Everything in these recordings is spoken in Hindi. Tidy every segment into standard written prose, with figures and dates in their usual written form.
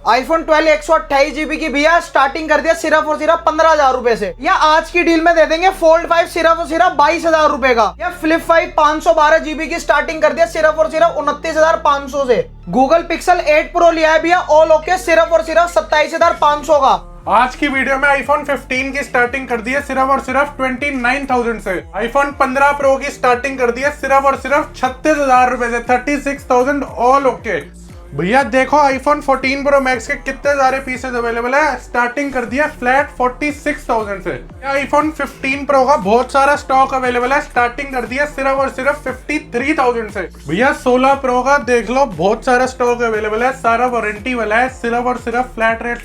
iPhone 12 128GB की भैया स्टार्टिंग कर दिया सिर्फ और सिर्फ 15,000 रुपए से। या आज की डील में दे देंगे फोल्ड 5 सिर्फ और सिर्फ 22,000 रुपए का। या फ्लिप 5 512GB की स्टार्टिंग कर दिया सिर्फ और सिर्फ 29,500 से। गूगल पिक्सल 8 प्रो लिया है भैया ऑल ओके सिर्फ और सिर्फ 27,500 का। आज की वीडियो में आईफोन 15 की स्टार्टिंग कर दी है सिर्फ और सिर्फ 29,000 से। आईफोन 15 प्रो की स्टार्टिंग कर दी है सिर्फ और सिर्फ 36,000 रुपए से, 36,000 ऑल ओके। भैया देखो आईफोन 14 प्रो मैक्स के कितने सारे पीसेस अवेलेबल है। स्टार्टिंग कर दिया फ्लैट 46,000 से। आईफोन 15 प्रो का बहुत सारा स्टॉक अवेलेबल है। स्टार्टिंग कर दिया सिर्फ और सिर्फ 53,000 से। भैया 16 प्रो का देख लो, बहुत सारा स्टॉक अवेलेबल है, सारा वारंटी वाला है। सिर्फ और सिर्फ फ्लैट रेट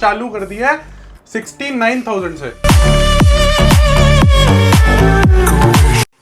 चालू कर दिया है 69,000 से।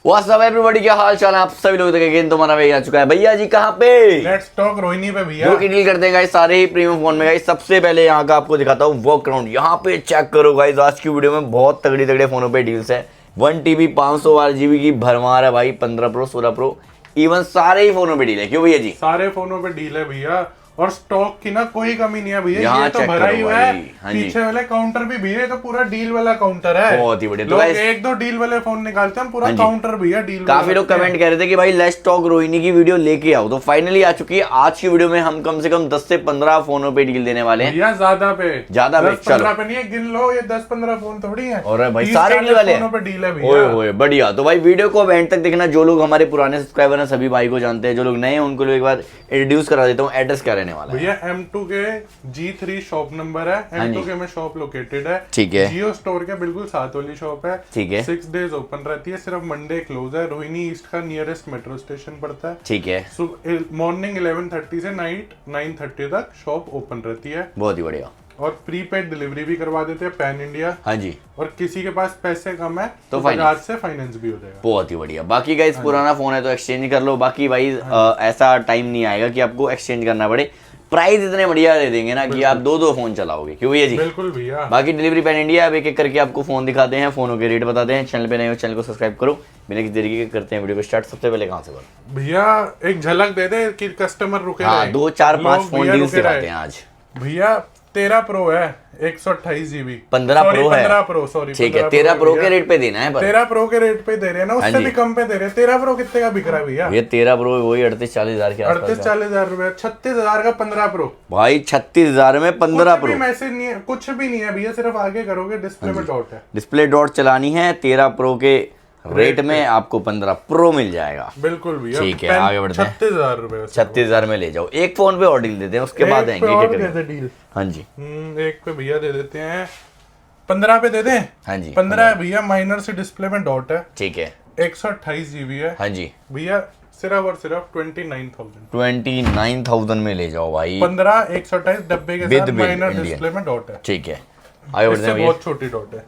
व्हाट्स अप एवरीबॉडी, क्या हाल चाल है आप सभी लोग। अगेन तुम्हारा भाई आ चुका है। भैया जी कहाँ पे? लेट्स टॉक रोहिणी पे भैया, जो कि डील करते हैं गाइस सारे ही प्रीमियम फोन में। गाइस सबसे पहले यहाँ का आपको दिखाता हूँ वर्कअराउंड। यहाँ पे चेक करो गाइस, आज की वीडियो में बहुत तगड़ी तगड़े फोनों पे डील्स है। 1TB 512GB की भरमार है भाई। 15 प्रो 16 प्रो इवन सारे ही फोनों पे डील है। क्यों भैया जी? सारे फोनों पे डील है भैया, और स्टॉक की ना कोई कमी नहीं है भैया। यहाँ ये तो चेक भरा करो ही हुआ है। हाँ जी। पीछे वाले काउंटर भी भैया तो पूरा डील वाला काउंटर है। बहुत ही बढ़िया। तो लोग गाइस एक दो डील वाले फोन निकालते हैं, पूरा हाँ जी। काउंटर भैया डील। काफी लोग कमेंट कर रहे थे कि भाई लेट्स टॉक रोहिणी की वीडियो लेके आओ, तो फाइनली आ चुकी है। आज की वीडियो में हम कम से कम 10 से 15 फोनों पे डील देने वाले हैं। भैया ज्यादा पे 10-15 पे नहीं है, गिन लो, ये 10-15 फोन थोड़ी है। और भाई सारे डील वाले फोनों पे डील है ओए भैया। ओए बढ़िया। तो भाई वीडियो को अब एंड तक देखना। जो लोग हमारे पुराने सब्सक्राइबर हैं सभी भाई को जानते हैं, जो लोग नए हैं उनको एक बार इंट्रोड्यूस करा देता हूँ। एड्रेस क्या रहने वाला है? भैया M2 के G3 शॉप नंबर है। M2 के में शॉप लोकेटेड है। ठीक है। जियो स्टोर के बिल्कुल साथ वाली शॉप है। ठीक है। 6 डेज ओपन रहती है, सिर्फ मंडे क्लोज है। रोहिणी ईस्ट का नियरेस्ट मेट्रो स्टेशन पड़ता है। ठीक है। मॉर्निंग 11:30 से नाइट 9:30 तक शॉप ओपन रहती है। बहुत ही बढ़िया। और प्रीपेड डिलीवरी भी करवा देते हैं पैन इंडिया। हाँ जी। और किसी के पास पैसे कम है तो बजाज से फाइनेंस भी हो जाएगा। बहुत ही बढ़िया। बाकी गाइस पुराना फोन है तो एक्सचेंज कर लो। बाकी भाई ऐसा टाइम नहीं आएगा कि आपको एक्सचेंज करना पड़े। प्राइस इतने बढ़िया दे देंगे ना कि आप दो फोन चलाओगे। क्यों भैया जी? बिल्कुल भैया। बाकी डिलीवरी पैन इंडिया। अब एक एक करके आपको फोन दिखाते हैं, फोनों के रेट बताते हैं। चैनल पे नए हो चैनल को सब्सक्राइब करो। बिना किसी तरीके के करते हैं वीडियो को स्टार्ट। सबसे पहले कहाँ से करो भैया? एक झलक दे दे कि कस्टमर रुके हाँ, रहे। 2 4 5 लोग फोन भैया डील्स रुके दिखाते रहे। हैं आज। भैया 13 प्रो है 128GB। 15 प्रो है। 15 प्रो सॉरी। ठीक है। 13 प्रो के रेट पे देना है पर 13 प्रो के रेट पे दे रहे हैं ना, उससे भी कम पे दे रहे हैं। 13 प्रो कितने का बिक रहा है भैया? ये 13 प्रो वही 38-40 हजार के आसपास। 38-40 हजार रुपए। 36,000 का 15 प्रो भाई 36,000 में 15 प्रो। मैसेज नहीं है, कुछ भी नहीं है भैया, सिर्फ आगे करोगे डिस्प्ले में डॉट है। डिस्प्ले डॉट चलानी है। 13 प्रो के रेट में आपको 15 प्रो मिल जाएगा। बिल्कुल भैया। ठीक है, आगे बढ़ते हैं। 36,000 रुपए। 36,000 में ले जाओ। एक फोन पे और डील देते हैं, उसके बाद आएंगे और क्या दे करेंगे। They deal. हाँ जी। एक पे भैया दे देते हैं 15 पे दे दें। हाँ जी। 15 है भैया, माइनर से डिस्प्ले में डॉट है। ठीक है। 128GB है। हाँ जी। भैया सिर्फ और सिर्फ 29,000। 29,000 में ले जाओ भाई। 15 128 डब्बे के With साथ bill, माइनर Indian। डिस्प्ले में डॉट है। ठीक है, आगे बढ़ते इससे हैं भैया। बहुत छोटी डॉट है।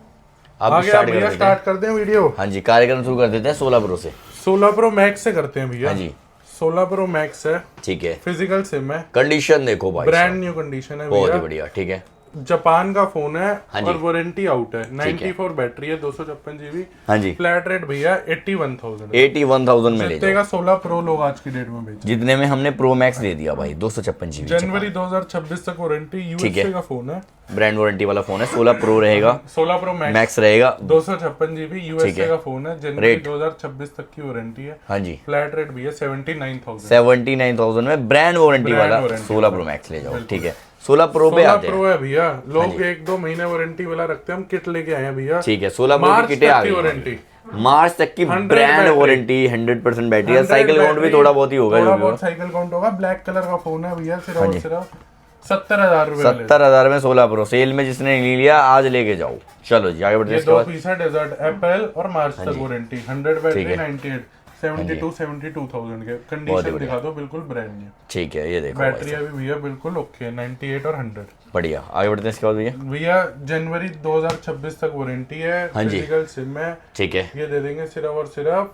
आप आगे स्टार्ट कर भैया देते स्टार्ट हैं। कर दें वीडियो। हाँ जी, कार्यक्रम शुरू कर देते हैं 16 प्रो से। 16 प्रो मैक्स से करते हैं भैया। हाँ जी। 16 प्रो मैक्स है, ठीक है। फिजिकल सिम है, कंडीशन देखो भाई, ब्रांड न्यू कंडीशन है बहुत ही भैया। बढ़िया। ठीक है। जापान का फोन है हाँ जी। और वारंटी आउट है। 94 बैटरी है, 256GB। हाँ जी। फ्लैट रेट भैया 81,000 81,000 में ले जितने जाओ। का 16 प्रो लोग आज की डेट में बेच। जितने में हमने प्रो मैक्स दे दिया भाई 256GB। जनवरी 2026 तक वारंटी। ठीक है। यूएसए का फोन है, ब्रांड वारंटी वाला फोन है। 16 प्रो रहेगा, 16 प्रो मैक्स रहेगा। 256GB यूएसए का फोन है। जनवरी रेट? 2026 तक की वारंटी है। हाँ जी। फ्लैट रेट भैया 79,000। 79,000 में ब्रांड वारंटी वाला वारंटी 16 प्रो मैक्स ले जाओ। ठीक है। 16 प्रो पे 16 आते हैं। प्रो है भैया, लोग 1-2 महीने वारंटी वाला रखते हैं, हम किट लेके आए हैं भैया। ठीक है। 16 प्रो की मार्च किटें तक आ की गई वारंटी। मार्च तक की 100 ब्रांड बैटरी। वारंटी, 100% बैटरी है। 100 साइकिल काउंट भी बैटरी, थोड़ा बहुत ही होगा थोड़ा जो भी बहुत हो। साइकिल काउंट होगा। ब्लैक कलर का फोन है भैया, सिर्फ और सिर्फ 70,000 रुपए। 70,000 में 16 प्रो सेल में जिसने ले लिया आज लेके जाओ। चलो जी आगे बढ़ते हैं। ये इसके 2 बाद पीस है डेजर्ट एप्पल और मार्च तक वारंटी। 100 बैटरी ठीक है। 98 72,000 के। कंडीशन दिखा दो, बिल्कुल ब्रांड न्यू। ठीक है, ये देखो भाई बैटरी अभी भैया बिल्कुल ओके है, 98 और 100। बढ़िया। आगे बढ़ते हैं इसके बाद भैया। भैया जनवरी 2026 तक वारंटी है। हाँ जी। फिजिकल सिम है। ठीक है। ये दे देंगे सिर्फ और सिर्फ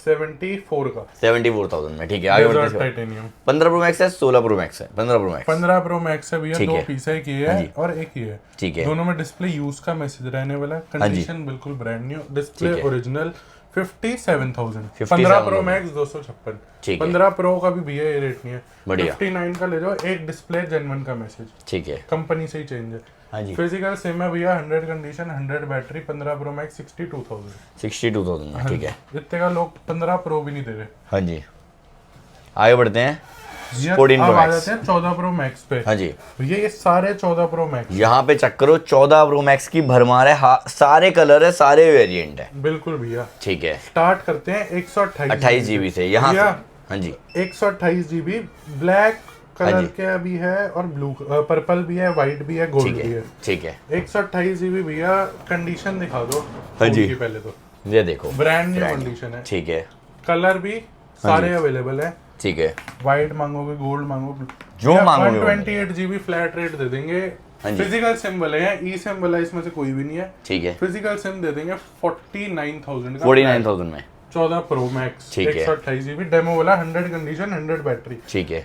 74 का। 74,000 में। ठीक है, आगे बढ़ते हैं इसके बाद। टाइटेनियम 15 प्रो मैक्स है, 16 प्रो मैक्स है। 15 प्रो मैक्स 15 प्रो मैक्स है भैया, ठीक 2 है। पीस है, एक ये है और एक ये है। ठीक है। दोनों में डिस्प्ले यूज का मैसेज रहने वाला है। कंडीशन बिल्कुल brand new, display original, 57,000। 57,000 15 pro max 256। ठीक है। 15 प्रो का भी भैया ये रेट नहीं है। बढ़िया। 59 का ले जाओ, एक डिस्प्ले जेन्युइन का मैसेज, ठीक है। कंपनी से ही चेंज है। हाँ जी। फिजिकल सिम है भैया, 100 कंडीशन, 100 बैटरी, 15 प्रो मैक्स 62,000। 62,000 में, ठीक है। इतने का लोग 15 प्रो भी नहीं दे रहे। हाँ जी, आगे बढ़ते हैं। ये 14 अब प्रो आ मैक्स। जाते हैं 14 प्रो मैक्स पे। हाँ जी, भैया ये सारे 14 प्रो मैक्स, यहाँ पे चेक करो, 14 प्रो मैक्स की भरमार है। सारे कलर है, सारे वेरिएंट है। बिल्कुल भैया। ठीक है। स्टार्ट करते हैं 28 जीबी से यहाँ से। भैया, हाँ जी, 128 जीबी ब्लैक हाँ कलर जी। का भी है और ब्लू पर्पल भी है, व्हाइट भी है, गोल्ड ठीक भी है, है। ठीक है। 128 जीबी भैया, कंडीशन दिखा दो। हाँ जी। की पहले तो ये देखो, ब्रांड न्यू कंडीशन है। ठीक है, कलर भी सारे अवेलेबल है। ठीक है। व्हाइट मांगोगे, गोल्ड मांगोगे, जो मांगोगे वो 128 जीबी फ्लैट रेट दे देंगे। हाँ जी। फिजिकल सिम वाले हैं, ई सिम वाला इसमें से कोई भी नहीं है। ठीक है, फिजिकल सिम दे देंगे 49,000 का। 49,000 में, 14 प्रो मैक्स, ठीक है। 128 जीबी डेमो वाला, 100 कंडीशन, 100 बैटरी। ठीक है।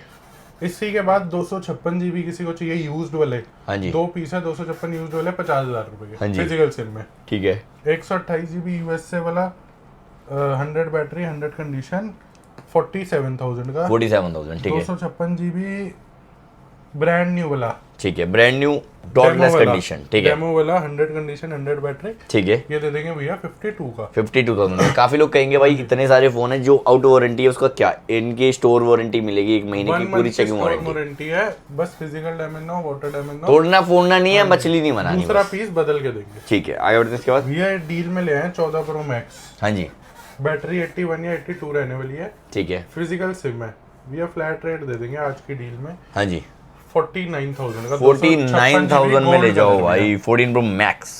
इसी के बाद 256 जीबी किसी को चाहिए यूज्ड वाले, हाँ जी, 2 पीस है 256 यूज्ड वाले, 50,000 रुपए हाँ के जी। फिजिकल सिम में। ठीक है। 128 जीबी यूएसए वाला, 100 बैटरी, 100 कंडीशन, 47,000 का। 47,000, ठीक है। 256 जीबी ब्रांड न्यू वाला, ठीक है, ब्रांड न्यू डॉटलेस कंडीशन, ठीक है। डेमो वाला, 100 कंडीशन, 100 बैटरी, ठीक है। ये दे देंगे भैया 52 का। 52,000 में। काफी लोग कहेंगे भाई इतने सारे फोन है, जो आउट वारंटी है उसका क्या, इनकी स्टोर वारंटी मिलेगी 1 महीने की, पूरी चेकिंग वारंटी। वारंटी है, बस फिजिकल डैमेज ना हो, वाटर डैमेज ना हो, तोड़ना फोड़ना नहीं है, मछली नहीं बनानी दूसरा बस। पीस बदल के देंगे। ठीक है, आगे बढ़ते हैं इसके बाद। भैया ये डील में ले आए 14 प्रो मैक्स, हाँ जी, बैटरी 81 या 82 रहने वाली है। ठीक है। फिजिकल सिम है भैया, फ्लैट रेट दे देंगे आज की डील में हाँ जी, 49,000 का। 49,000 में ले जाओ भाई 14 प्रो मैक्स।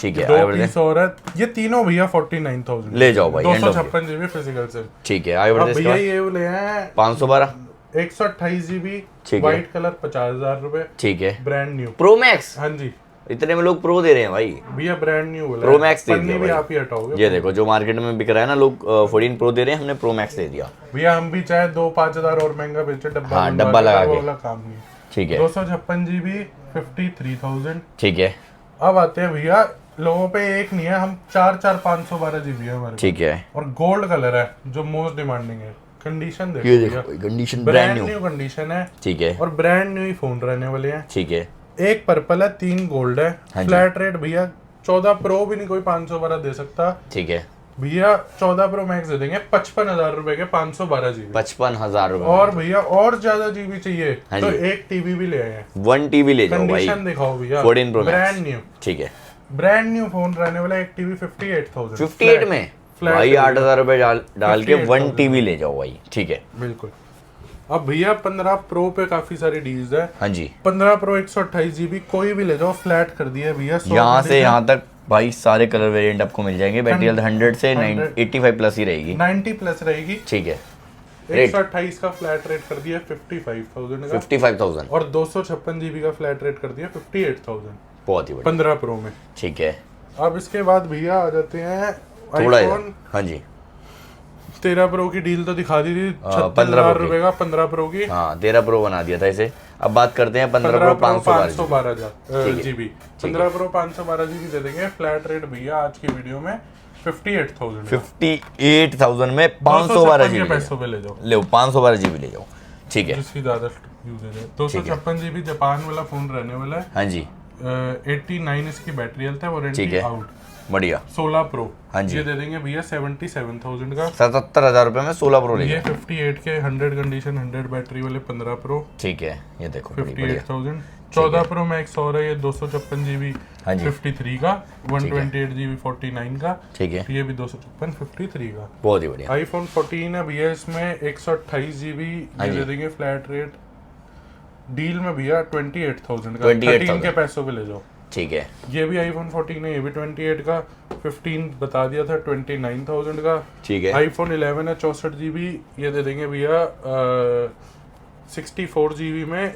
ठीक है, आगे दो बढ़ते हैं। पीस और है, ये तीनों भैया 49,000 ले जाओ भाई, end of 256 GB physical SIM. ठीक है, आगे बढ़ते अब हैं इसके भैया बाद। ये वो ले आए 512, 128 जीबी ठीक है। व्हाइट कलर, 50,000 रुपए, ठीक है। Brand new. प्रो मैक्स, हाँ जी इतने में लोग प्रो दे रहे हैं भाई। भैया, ब्रांड न्यू वाला प्रो मैक्स दे पन्नी दिया भी भाई। आप ही हटाओगे। ये देखो, जो मार्केट में बिक रहा है ना, लोग 14 प्रो दे रहे हैं, हमने प्रो मैक्स दे दिया। भैया हम भी चाहे 2-5 हजार और महंगा बेचे, डब्बा हाँ, बनवा डब्बा के, लगा वो के। वाला काम नहीं है। ठीक है, 256 जीबी 53,000। ठीक है, अब आते हैं भैया, लोगों पे एक नहीं है, हम 512 जीबी है हमारे ठीक है। पास। और गोल्ड कलर है जो मोस्ट डिमांडिंग है। कंडीशन देखो ये भैया, देखो, condition brand brand new, new condition है ठीक है, और ब्रांड न्यू ही फोन रहने वाले हैं। ठीक है। एक पर्पल है, 3 गोल्ड है। हाँ जी। फ्लैट रेट भैया 14 प्रो भी नहीं कोई 512 दे सकता ठीक है, भैया। 14 प्रो मैक्स दे देंगे 55,000 रुपए के, 512 जीबी। 55,000 रुपए। और भैया और ज्यादा जीबी चाहिए हाँ तो जी। एक टीवी भी ले आए हैं। 1 TB ले जाओ भाई, कंडीशन दिखाओ भैया, 14 प्रो ब्रांड मैक्स, न्यू, ठीक है। ब्रांड न्यू फोन रहने वाला। एक टीवी 58,000, 58 में फ्लैट भाई, रेट। 8,000 रुपए डाल के 1 58,000 TB ले जाओ भाई, ठीक है। बिल्कुल। अब भैया 15 प्रो पे काफी सारी डील्स है। हाँ जी, 15 प्रो 128 जीबी कोई भी ले जाओ, फ्लैट कर दिया भैया। यहाँ से यहाँ तक भाई सारे कलर वेरिएंट आपको मिल जाएंगे। बैटरी हेल्थ 100 से 85 प्लस ही रहेगी, 90 प्लस रहेगी। ठीक है। रेट 128 का फ्लैट रेट कर दिया 55,000 का, 55,000, और 256 जीबी का फ्लैट रेट कर दिया 58,000, बहुत ही बढ़िया, 15 प्रो में। ठीक है। अब इसके बाद भैया आ जाते हैं थोड़ा आईफोन इधर, हाँ जी, 13 प्रो की डील तो दिखा दी थी, 15 36,000 प्रो की। रुपए का 15 प्रो की। हाँ 13 प्रो बना दिया था इसे। अब बात करते हैं 15 प्रो 512 जीबी। 15 प्रो 512 जीबी दे देंगे। फ्लैट रेट भैया आज की वीडियो में 58,000, 58,000 में 512 के जीबी पैसों पे ले जाओ, ले 512 जीबी ले जाओ, ठीक है। जिसकी ज्यादा यूजेज है। 256 जीबी जापान वाला फोन रहने वाला है। हाँ जी, 89 इसकी बैटरी हेल्थ है, ठीक वारंटी है, आउट। बढ़िया। 16 प्रो, हाँ जी। ये दे देंगे भैया 77,000 का। 77,000 रुपए में 16 प्रो ले ये जाओ, 58 के 100 कंडीशन 100 बैटरी वाले 15 प्रो, ठीक है। ये देखो, बड़ी बढ़िया, 58,000। 14 प्रो मैक्स और है ये 256 जीबी हाँ जी, 53 का, 128 जीबी 49 का, ठीक है, ये भी 256 53 का। बहुत ही बढ़िया। आईफोन 14 है भैया, इसमें 128 जीबी हाँ ये जी। दे देंगे फ्लैट रेट डील में भैया 28,000 का, 28,000 13 के पैसों पे ले जाओ। ठीक है, ये भी आईफोन 14 है, ये भी 28 का, 15 बता दिया था 29,000 का। ठीक है, आईफोन 11 है 64 जीबी, ये दे देंगे भैया 64 जीबी में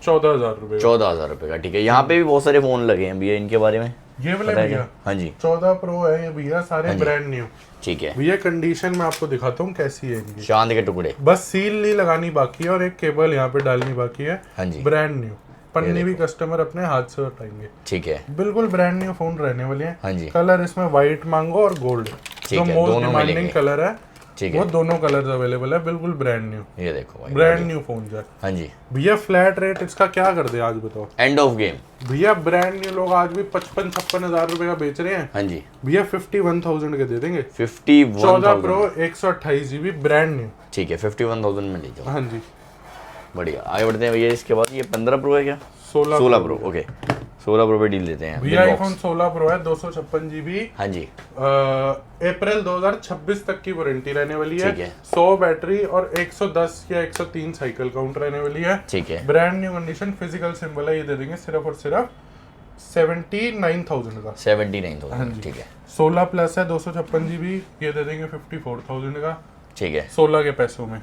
14,000 रुपए। 14,000 रुपए का, ठीक है। यहाँ पे भी बहुत सारे फोन लगे हैं भैया, इनके बारे में ये वाले पता है भैया क्या? हाँ जी, 14 प्रो है ये भैया, सारे हाँ जी। Brand new. ठीक है। भैया कंडीशन मैं आपको दिखाता हूँ कैसी है इनकी। चांद के टुकड़े, बस सील नहीं लगानी बाकी है और एक केबल यहाँ पे डालनी बाकी है। हाँ जी, ब्रांड न्यू, पन्नी भी कस्टमर अपने हाथ से हटाएंगे। ठीक है, बिल्कुल ब्रांड न्यू फोन रहने वाले हैं। हाँ जी, कलर इसमें व्हाइट मांगो और गोल्ड, ठीक जो है, मोस्ट दोनों डिमांडिंग मिलेंगे। कलर है ठीक वो है, दोनों कलर्स अवेलेबल है, बिल्कुल ब्रांड न्यू, ये देखो भाई, ब्रांड न्यू फोन है हाँ जी, भैया। फ्लैट रेट इसका क्या कर दे आज बताओ एंड ऑफ गेम, भैया। ब्रांड न्यू लोग आज भी 55-56 हजार रुपए का बेच रहे हैं हाँ जी, भैया, 51,000 के दे देंगे। 51,000, 14 प्रो 128 GB ब्रांड न्यू, ठीक है, 51,000 में ले जाओ, हाँ जी। बढ़िया। आगे बढ़ते हैं भैया, इसके बाद ये 15 प्रो है क्या? 16 प्रो, ओके, 16 प्रो पे डील देते हैं भैया। Big iPhone box। 16 प्रो है 256 GB, हाँ जी, अप्रैल 2026 तक की वारंटी रहने वाली है। ठीक है। 100 बैटरी और 110 या 103 साइकिल काउंट रहने वाली है। ठीक है, brand new condition, physical symbol है, ये दे देंगे सिर्फ और सिर्फ 79,000 का। 79,000, ठीक है, 16 प्लस है 256 GB, ये दे देंगे 54,000 का ठीक है, 16 के पैसों में।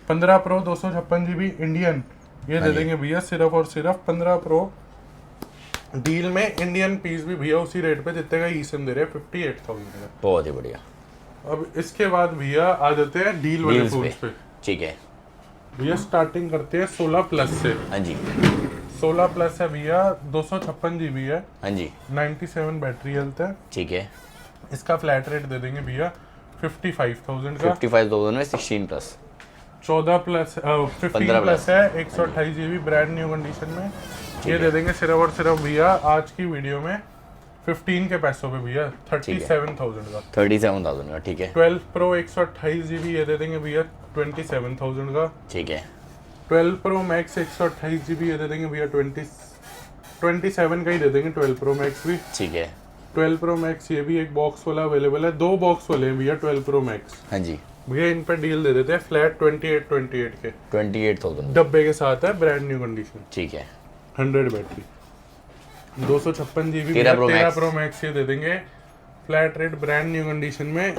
15 प्रो 256 GB इंडियन, ये दे देंगे भैया सिर्फ और सिर्फ 15 प्रो डील में इंडियन पीस भी भैया उसी रेट पे जितने का ई सिम दे रहे हैं 58,000 का। बहुत ही बढ़िया। अब इसके बाद भैया आ जाते हैं डील वाले डील्स फोन पे, पे। ठीक है, भैया स्टार्टिंग करते हैं 16 प्लस से। हाँ जी, 16 प्लस है भैया 256 GB है, हाँ जी, 97 बैटरी हेल्थ है। ठीक है, इसका फ्लैट रेट दे देंगे भैया 55,000 का। 55,000 में 16 प्लस, 14 प्लस 15 प्लस है 128 GB ब्रांड न्यू कंडीशन में, ये दे देंगे सिर्फ और सिर्फ भैया आज की वीडियो में 15 के पैसों पे भैया 37,000 का। 37,000 का, ठीक है, 12 प्रो 128 GB, ये दे देंगे भैया 27,000 का। ठीक है, 12 प्रो मैक्स 128 GB, ये दे देंगे भैया 27 का ही दे देंगे 12 प्रो मैक्स भी। ठीक है, 12 प्रो मैक्स ये भी एक बॉक्स वाला अवेलेबल है, 2 बॉक्स वाले हैं भैया 12 प्रो मैक्स। हाँ जी, भैया इन पर डील दे देते हैं फ्लैट 28 के 28,000, डब्बे के साथ है, ब्रांड न्यू कंडीशन, ठीक है, 100 battery, 256 GB 13 Pro 13 Max। Pro max ये दे देंगे flat rate brand new condition में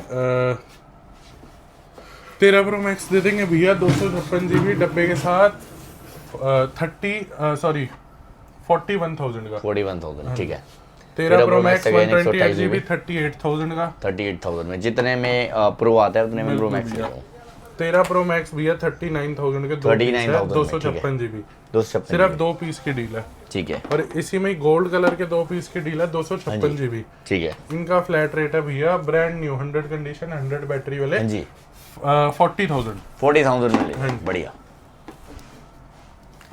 13 प्रो मैक्स दे देंगे भैया 256 GB डब्बे के साथ 41,000 का। 41,000, ठीक है, 13 प्रो मैक्स again 128 128 GB 38,000 का। 38,000 में, जितने में प्रो आता है उतने में प्रो मैक्स भैया। ले लो। 13 प्रो मैक्स भैया 39,000 के 39,000 में, 256 GB, 256 सिर्फ 2 पीस की डील है। ठीक है, और इसी में गोल्ड कलर के 2 पीस की डील है 256 GB। ठीक है, इनका फ्लैट रेट है भैया ब्रांड न्यू 100 कंडीशन 100 बैटरी वाले हाँ जी, 40,000। 40,000 में ले हाँ लो, जी। बढ़िया।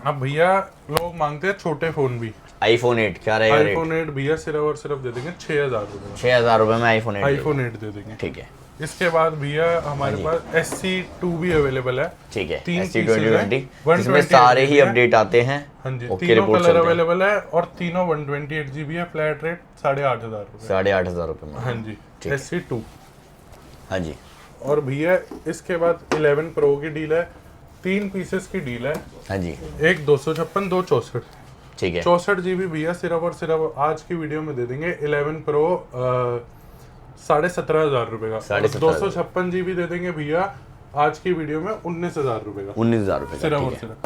अब भैया लोग मांगते हैं छोटे फोन भी, आईफोन 8 क्या रहेगा रेट? आईफोन 8 भैया सिर्फ और सिर्फ दे देंगे 6,000 रुपए 6,000 रुपए में आईफोन 8 आईफोन 8 दे देंगे। ठीक है, इसके बाद भैया हमारे पास SC2 भी अवेलेबल है। ठीक है, तीन SC pieces हैं, 2020 इसमें 128 सारे ही GB है। अपडेट आते हैं। हाँ जी, ओके, तीनों रिपोर्ट कलर चलते हैं। अवेलेबल है और तीनों 128 GB है, फ्लैट रेट 8,500 रुपए। 8,500 रुपए में, हाँ जी, ठीक है। SC2। हाँ जी, और भैया इसके बाद 11 प्रो की डील है, 3 पीसेस की डील है, हाँ जी, एक 256 2 64। ठीक है, 64 GB भैया सिर्फ और सिर्फ आज की वीडियो में दे देंगे 11 प्रो 17,500 रुपए का। 17,500 256 GB दे देंगे भैया आज की वीडियो में 19,000 रुपए का 19,000 रुपए सिर्फ का, और ठीक है, सिर्फ।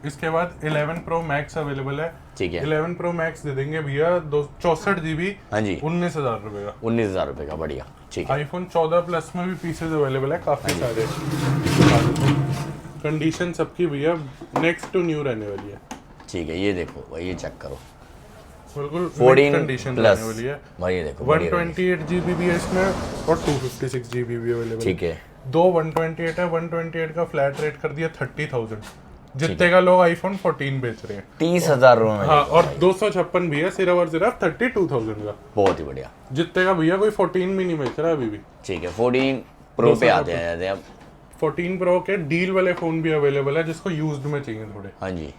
इसके बाद 11 प्रो मैक्स अवेलेबल है, ठीक है, 11 प्रो मैक्स दे देंगे भैया 64 GB हाँ जी, 19,000 रुपए का। 19,000 रुपए का, बढ़िया, ठीक है, आईफोन 14 प्लस में भी पीसेस अवेलेबल है काफी सारे। कंडीशन सबकी भैया नेक्स्ट टू न्यू रहने वाली है, ठीक है, ये देखो भाई, ये चेक करो, बिल्कुल 14 कंडीशन प्लस रहने वाली है। भाई, ये देखो, बढ़िया रहेगी। 128 GB भी है इसमें और 256 GB भी अवेलेबल है। ठीक है, दो 128 है, 128 का फ्लैट रेट कर दिया 30,000, जितने का लोग आईफोन 14 बेच रहे हैं। 30,000 रुपए में, हाँ, और 256 भी है सिर्फ और सिर्फ 32,000 का, बहुत ही बढ़िया, जितने का भैया कोई 14 भी नहीं बेच रहा है अभी भी। ठीक है, 14 प्रो पे आते हैं अब। 14 प्रो के डील वाले फोन भी अवेलेबल है जिसको यूज्ड में चाहिए थोड़े। हाँ जी,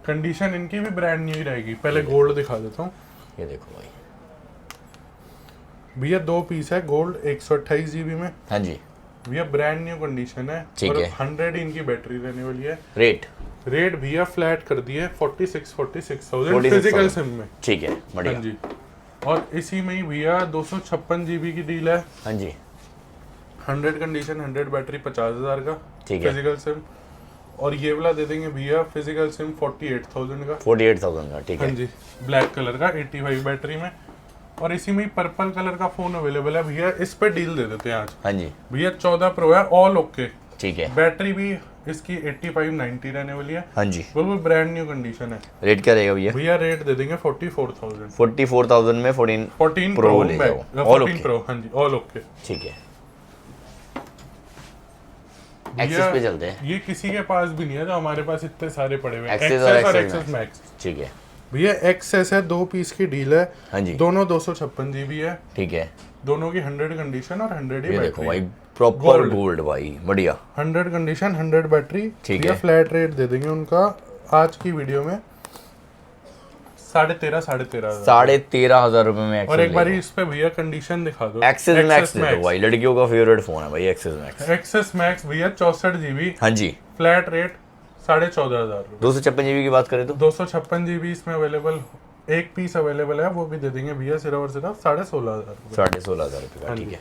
कंडीशन इनकी भी ब्रांड न्यू ही रहेगी। पहले गोल्ड दिखा देता हूँ ये देखो भाई, भैया, 2 पीस है गोल्ड 128 GB में हाँ जी, भैया, ब्रांड न्यू कंडीशन है ठीक और है। 100 इनकी बैटरी रहने वाली है। रेट रेट भैया फ्लैट कर दिए 46,000 46,000 फिजिकल सिम में। ठीक है, हाँ बढ़िया, जी, और इसी में ही भैया 256 GB की डील है, हाँ जी, 100 कंडीशन 100 बैटरी 50,000 का ठीक है, फिजिकल सिम। और ये वाला दे देंगे भैया फिजिकल सिम 48,000 का। 48,000 का, ठीक हाँ है, जी, ब्लैक कलर का 85 बैटरी में। और इसी में पर्पल कलर का फोन अवेलेबल है भैया, इस पे डील दे देते हैं आज। हाँ जी, भैया 14 प्रो है, ऑल ओके, ठीक है, बैटरी भी इसकी 85-90 रहने वाली है। हाँ जी, बिल्कुल ब्रांड न्यू कंडीशन है। रेट क्या रहेगा भैया? भैया रेट दे देंगे 44,000। 44,000 में 14 प्रो ले जाओ, ऑल 14 ओके। प्रो, हाँ जी ऑल ओके। ठीक है, एक्सेस पे चलते हैं। ये किसी के पास भी नहीं है, जो हमारे पास इतने सारे पड़े हुए हैं। एक्सेस और और एक्सेस एक्सेस मैक्स। ठीक है, भैया एक्सेस है, 2 पीस की डील है। हाँ जी, दोनों 256 GB है। ठीक है। दोनों की 100 कंडीशन और 100 ही ये देखो बैटरी। भाई, प्रॉपर गोल्ड भाई, बढ़िया। 100 कंडीशन 100 बैटरी। ठीक भैया है। फ्लैट रेट दे देंगे उनका आज की वीडियो में 13,500 13,500 रुपए में और एक बार एक्सेस इस पे भैया कंडीशन दिखा दो। एक्सेस मैक्स दे दो भाई, लड़कियों का फेवरेट फोन है भाई एक्सेस मैक्स। एक्सेस मैक्स भैया 64 GB, हाँ जी, फ्लैट रेट 14,500 रुपए। 256 जीबी की बात करें तो 256 GB इसमें अवेलेबल, एक पीस अवेलेबल है, वो भी दे देंगे भैया सिर्फ और सिर्फ 16,500 रुपए। 16,500 रुपए का, हाँ ठीक जी। है।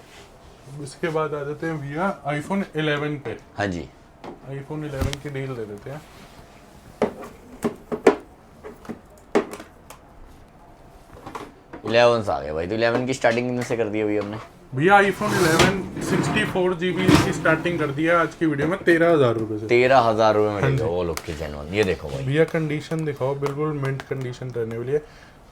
इसके बाद आ जाते हैं भैया आईफोन 11 पे। हाँ जी, आईफोन 11 की डील दे देते हैं। 11 आ गए भाई, तो 11 की स्टार्टिंग कितने से कर दी अभी हमने? भैया आईफोन 11 64 GB की स्टार्टिंग कर दी है आज की वीडियो में 13,000 रुपए से। 13,000 रुपए में मिलेगा ऑल ओके जेन्युइन। ये देखो भाई, भैया कंडीशन दिखाओ, बिल्कुल मिंट कंडीशन रहने वाली है।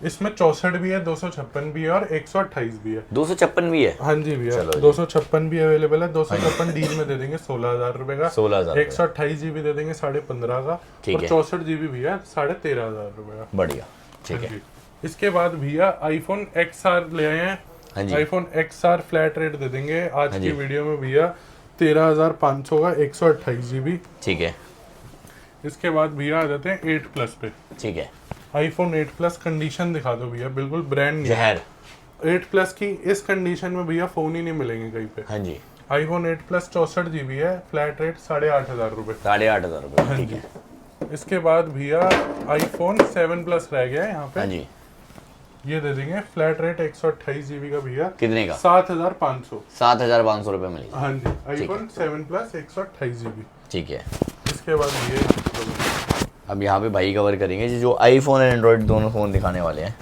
इसमें 64 भी है, 256 भी है और 128 भी है। 256 भी है? हाँ जी भैया, चलो जी। 256 भी अवेलेबल है। 256 डील में दे देंगे 16,000 रुपए का। 16,000 128 GB दे देंगे 15.5 का। ठीक और है। 64 GB भैया 13,500 रुपए का। बढ़िया, ठीक हाँ है। जी। इसके बाद भैया आईफोन XR ले आए हैं। हाँ जी, आईफोन XR फ्लैट रेट दे देंगे आज हाँ की जी। वीडियो में भैया 13,500 का 128 GB। ठीक है, इसके बाद भैया आ जाते हैं 8 प्लस पे। ठीक है। आईफोन 8 प्लस कंडीशन दिखा दो भैया, बिल्कुल ब्रांड न्यू। जहर। 8 प्लस की इस कंडीशन में भैया फोन ही नहीं मिलेंगे कहीं पे। हाँ जी, आईफोन 8 प्लस 64 GB है, फ्लैट रेट 8,500 रुपए। 8,500 रुपए, ठीक है। इसके बाद भैया आईफोन 7 प्लस रह गया है यहाँ पे। हाँ जी, ये दे देंगे फ्लैट रेट 128 GB का भैया, कितने का? 7,500। 7,500 रुपए मिलेगा, हाँ जी, आईफोन 7 प्लस 128 GB। ठीक है। इसके बाद ये अब यहाँ पे भाई कवर करेंगे जी जो आईफोन और एंड्रॉइड दोनों फोन दिखाने वाले हैं।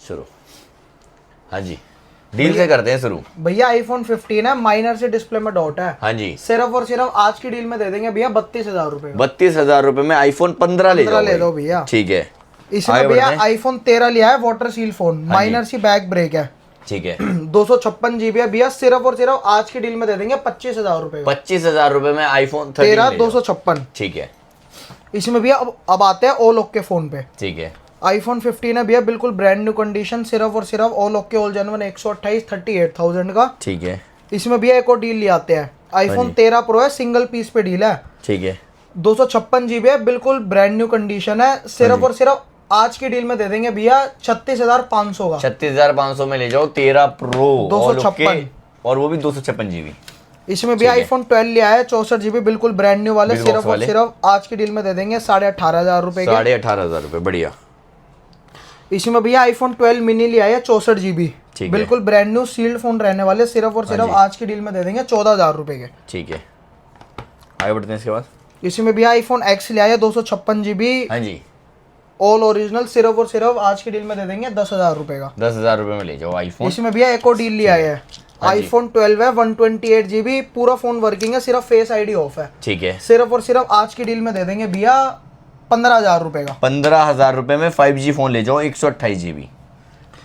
शुरू। हाँ जी, डील से करते हैं शुरू। भैया आईफोन 15 है, माइनर से डिस्प्ले में डॉट है। हाँ जी, सिर्फ और सिर्फ आज की डील में दे देंगे भैया 32,000 रुपए का। 32,000 रुपए में आईफोन 15 ले जाओ ले दो भाई। भैया। ठीक है, इसमें आगे भैया बढ़ते हैं। आईफोन 13 लिया है, वाटर सील फोन, हाँ माइनर सी बैक ब्रेक है। ठीक है। 256 GB है भैया, सिर्फ और सिर्फ आज की डील में दे देंगे 25,000 रुपए का। 25,000 रुपए में आईफोन 13 13 256। ठीक है, इसमें भैया अब आते हैं ऑल ओके फोन पे। ठीक है। आईफोन 15 है भैया, बिल्कुल ब्रांड न्यू कंडीशन, सिर्फ और सिर्फ ऑल ओके ऑल जेन्युइन 128 38,000 का। ठीक है, इसमें भैया एक और डील ले आते हैं। आईफोन 13 प्रो है, सिंगल पीस पे डील है। ठीक है। 256 GB है, बिल्कुल ब्रांड न्यू कंडीशन है। सिर्फ और सिर्फ आज की डील में दे देंगे भैया 36,500 का। 36,500 में ले जाओ 13 प्रो 256 और वो भी 256 जीबी। इसमें भी आईफोन 12 लिया है, 64 GB, बिल्कुल ब्रांड न्यू वाले। बिग बॉक्स सिर्फ और वाले। सिर्फ आज की डील में दे देंगे 18,500 रुपए के। 18,500 रुपए, बढ़िया। इसमें भैया आईफोन 12 मिनी लिया है, 64 GB, ठीक है। बिल्कुल ब्रांड न्यू सील्ड फोन रहने वाले। सिर्फ और हाँ सिर्फ जी। आज की डील में दे देंगे 14,000 रुपए के। ठीक है, आगे बढ़ते हैं इसके बाद। इसमें भैया आईफोन X लिया है, 256 GB, हाँ जी, ऑल ओरिजिनल। सिर्फ और सिर्फ आज की डील में दे देंगे 10,000 रुपए का। 10,000 रुपए में ले जाओ आईफोन। इसमें भैया एक और डील लिया है। हाँ जी। आईफोन 12 है, 128 GB, पूरा फोन वर्किंग है, सिर्फ फेस आईडी ऑफ है। ठीक है, सिर्फ और सिर्फ आज की डील में दे देंगे भैया 15,000 रुपए का। 15,000 रुपए में 5G फोन ले जाओ 128 जीबी।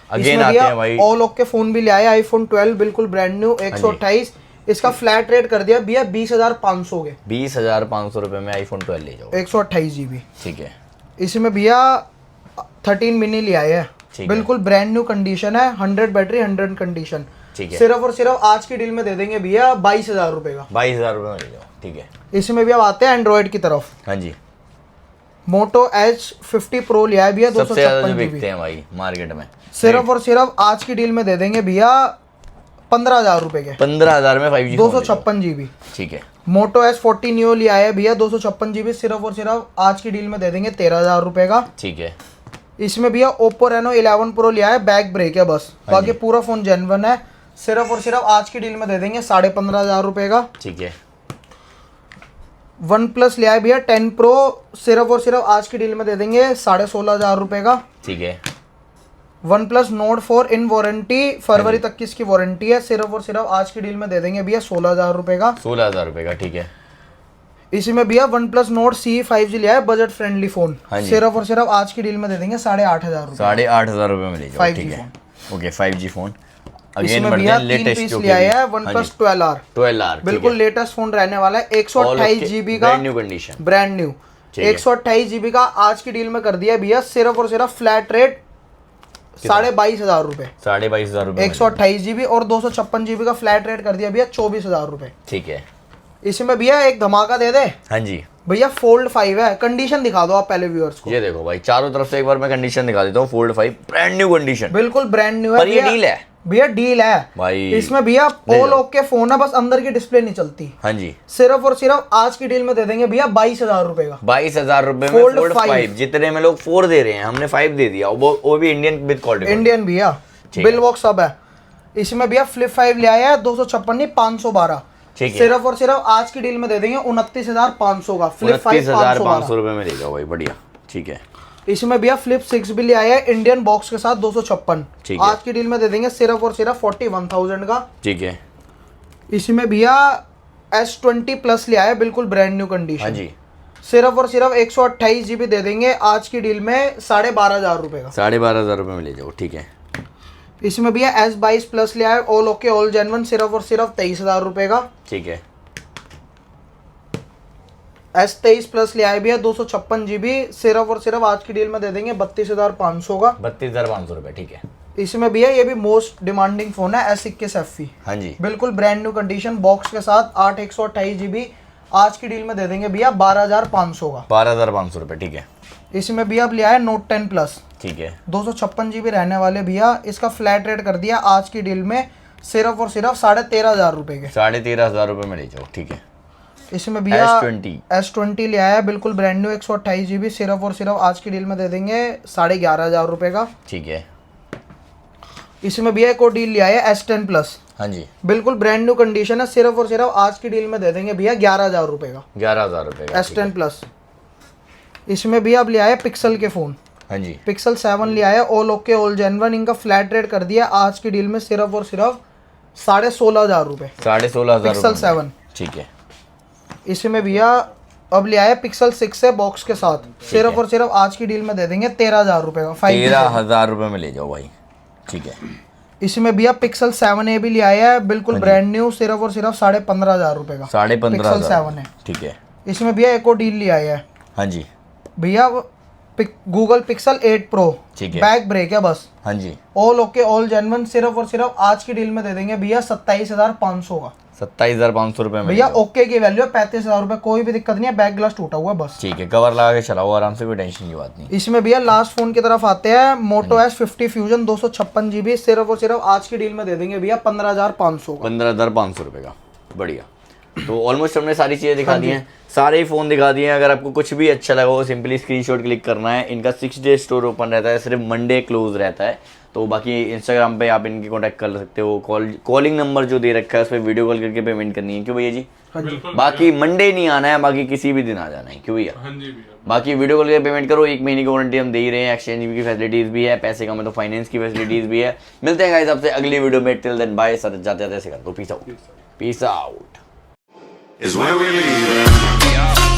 अगेन इसमें आते हैं भाई, भैया ऑल ओके फोन भी लिया है, आईफोन 12 बिल्कुल ब्रांड न्यू 128। इसका फ्लैट रेट कर दिया भैया 20,500 के। 20,500 रुपए में आईफोन 12 ले जाओ। 128 GB। ठीक है, इसमें भैया 13 मिनी लिया है, ठीक है। बिल्कुल ब्रांड न्यू कंडीशन है, 100 बैटरी 100 कंडीशन। ठीक है। सिर्फ और सिर्फ आज की डील में दे देंगे भैया 22,000 रुपए का। 22,000 रुपए में ले जाओ। ठीक है, इसमें भी अब आते हैं एंड्रॉइड की तरफ। हाँ जी, मोटो H50 प्रो लिया है भैया, सबसे ज्यादा जो 256 बिकते GB। हैं भाई मार्केट में। सिर्फ और सिर्फ आज की डील में दे देंगे भैया 15,000 रुपए के। 15,000 में 5G 256 GB। ठीक है, मोटो S40 नियो लिया है भैया, 256 GB, सिर्फ और सिर्फ आज की डील में दे देंगे 13,000 रुपए का। ठीक है, इसमें भैया ओप्पो रेनो 11 प्रो लिया है, बैक ब्रेक है बस, हाँ बाकी जी। पूरा फोन जेन्युइन है। सिर्फ और सिर्फ आज की डील में दे देंगे 15,500 रुपए का। ठीक है, वन प्लस लिया है भैया 10 प्रो, सिर्फ और सिर्फ आज की डील में दे देंगे 16,500 रुपए का। ठीक है, OnePlus Note 4 in warranty, फरवरी तक की इसकी वारंटी है। सिर्फ और सिर्फ आज की डील में दे देंगे भैया 16,000 रुपए का। 16,000 रुपए का। ठीक है, इसी में भैया वन प्लस नोट सी 5G लिया है, बजट फ्रेंडली फोन। हाँ जी। सिर्फ और सिर्फ आज की डील में दे देंगे 8,500 रुपए। 8,500 रुपए में ले जाओ, 5G ठीक है। Phone. Okay 5G phone. Again इसमें बढ़ते भैया हैं 3 लेटेस्ट पीस जो लिया कि है वन प्लस 12R। 12R बिल्कुल लेटेस्ट फोन रहने वाला है, 128GB का न्यू कंडीशन, ब्रांड न्यू। ठीक है। 128GB का आज की डील में कर दिया भैया सिर्फ और सिर्फ फ्लैट रेट 22,500 रुपए। 22,500 रुपए 128GB और 256GB का फ्लैट रेट कर दिया भैया 24,000 रुपए। ठीक है। इसमें भैया एक धमाका दे दे हाँ जी, भैया, फोल्ड 5 है। कंडीशन दिखा दो आप पहले व्यूअर्स को। ये देखो भाई, चारों तरफ से एक बार मैं कंडीशन दिखा देता हूँ। फोल्ड 5 ब्रांड न्यू कंडीशन, बिल्कुल ब्रांड न्यू है पर ये भैया। डील है भैया डील है भाई। इसमें भैया ले ऑल लो। ओके फोन है, बस अंदर की डिस्प्ले नहीं चलती। हाँ जी, सिर्फ और सिर्फ आज की डील में दे देंगे भैया 22,000 रुपए का। 22,000 रुपए में Fold फोल्ड 5। 5 जितने में लोग 4 दे रहे हैं, हमने 5 दे दिया, वो भी इंडियन विद क्वालिटी। इंडियन भैया, ठीक बिल है। बॉक्स सब है। इसमें भैया फ्लिप 5 ले आया है 256 नहीं 512। ठीक है। सिर्फ और सिर्फ आज की डील में दे देंगे 29,500 का फ्लिप 5 29,500 रुपए में ले जाओ भाई, बढ़िया। ठीक है। इसमें भैया फ्लिप 6 भी ले आया है इंडियन बॉक्स के साथ 256। ठीक है। आज की डील में दे देंगे सिर्फ और सिर्फ 41,000 का। ठीक है। इसमें भैया S20 प्लस ले आया है, बिल्कुल ब्रांड न्यू कंडीशन। हाँ जी, सिर्फ और सिर्फ 128GB दे देंगे आज की डील में 12,500 रुपए का। 12,500 रुपए में ले जाओ, ठीक है। इसमें भैया S22 प्लस ले आया है, ऑल ओके ऑल जेन्युइन, सिर्फ और सिर्फ 23,000 रुपए का। ठीक है। S23 प्लस ले आए भैया 256GB, सिर्फ और सिर्फ आज की डील में दे देंगे 32,500 का। 32,500 रुपए, ठीक है। इसमें भैया ये भी मोस्ट डिमांडिंग फोन है, S21 FE, हाँ जी, बिल्कुल ब्रांड न्यू कंडीशन बॉक्स के साथ 8 128GB। आज की डील में दे देंगे भैया 12,500 का। 12,500 रुपए, ठीक है। इसमें भैया अब लिया है नोट 10 प्लस, ठीक है। 256GB रहने वाले भैया, इसका फ्लैट रेट कर दिया आज की डील में सिर्फ और सिर्फ 13,500 रुपए के। 13,500 रुपए में ले जाओ, ठीक है। इसमें भैया S20 S20 ले आया है, बिल्कुल ब्रांड न्यू 128GB, सिर्फ और सिर्फ आज की डील में दे देंगे 11,500 रुपए का। ठीक है। इसमें भैया एक और डील लिया है S10 प्लस, हाँ जी, बिल्कुल ब्रांड न्यू कंडीशन है, सिर्फ और सिर्फ आज की डील में दे देंगे भैया 11,000 रुपए का। 11,000 रुपए का, ठीक है। S10 plus. इसमें भी अब लिया है पिक्सल के फोन, हाँ जी, पिक्सल 7 लिया है, ऑल ओके ऑल जेन्युइन। इनका फ्लैट रेट कर दिया आज की डील में सिर्फ और सिर्फ 16,500 रुपए। 16,500 पिक्सल रुपए में। 7। ठीक है। इसमें भैया अब लिया है पिक्सल 6 है बॉक्स के साथ, सिर्फ और सिर्फ आज की डील में दे देंगे 13,000 रुपए का। 13,000 रुपए में ले जाओ भाई, ठीक है। इसमें भैया पिक्सल 7A भी लिया है, बिल्कुल ब्रांड न्यू, सिर्फ और सिर्फ 15,500 रुपए का। 15,500 पिक्सल 7 है। ठीक है। इसमें भैया एक और डील लिया है हाँ जी, भैया, गूगल पिक्सल 8 प्रो, ठीक है। बैक ब्रेक है बस, हाँ जी, ऑल ओके ऑल जेन्युइन, सिर्फ और सिर्फ आज की डील में दे देंगे भैया 27,500 का। 27,500 रुपए में भैया ले जाओ। ओके की वैल्यू है 35,000 रुपए, कोई भी दिक्कत नहीं है, बैक ग्लास टूटा हुआ है बस। ठीक है, कवर लगा के चलाओ आराम से, कोई टेंशन की बात नहीं। इसमें भैया लास्ट फोन की तरफ आते हैं, मोटो S50 फ्यूजन 256GB, सिर्फ और सिर्फ आज की डील में दे देंगे भैया 15,500 का। 15,500 रुपए का, बढ़िया। तो ऑलमोस्ट हमने सारी चीज़ें दिखा दी हैं, सारे ही फ़ोन दिखा दिए हैं। अगर आपको कुछ भी अच्छा लगा हो, सिंपली स्क्रीनशॉट क्लिक करना है। इनका 6 डे स्टोर ओपन रहता है, सिर्फ मंडे क्लोज रहता है। तो बाकी इंस्टाग्राम पे आप इनकी कांटेक्ट कर सकते हो। कॉलिंग नंबर जो दे रखा है उस पर वीडियो कॉल करके पेमेंट करनी है, क्यों भैया जी? बाकी मंडे नहीं आना है, बाकी किसी भी दिन आ जाना है, क्यों भैया? हाँ जी भैया, बाकी वीडियो कॉल करके पेमेंट करो, 1 महीने की वारंटी हम दे ही रहे हैं, एक्सचेंज की फैसिलिटीज भी है, पैसे कम है तो फाइनेंस की फैसिलिटीज भी है। मिलते हैं गाइस आपसे अगली वीडियो में, टिल देन बाय। सर जाते जाते ऐसे कर दो, peace out, peace out is when we leave.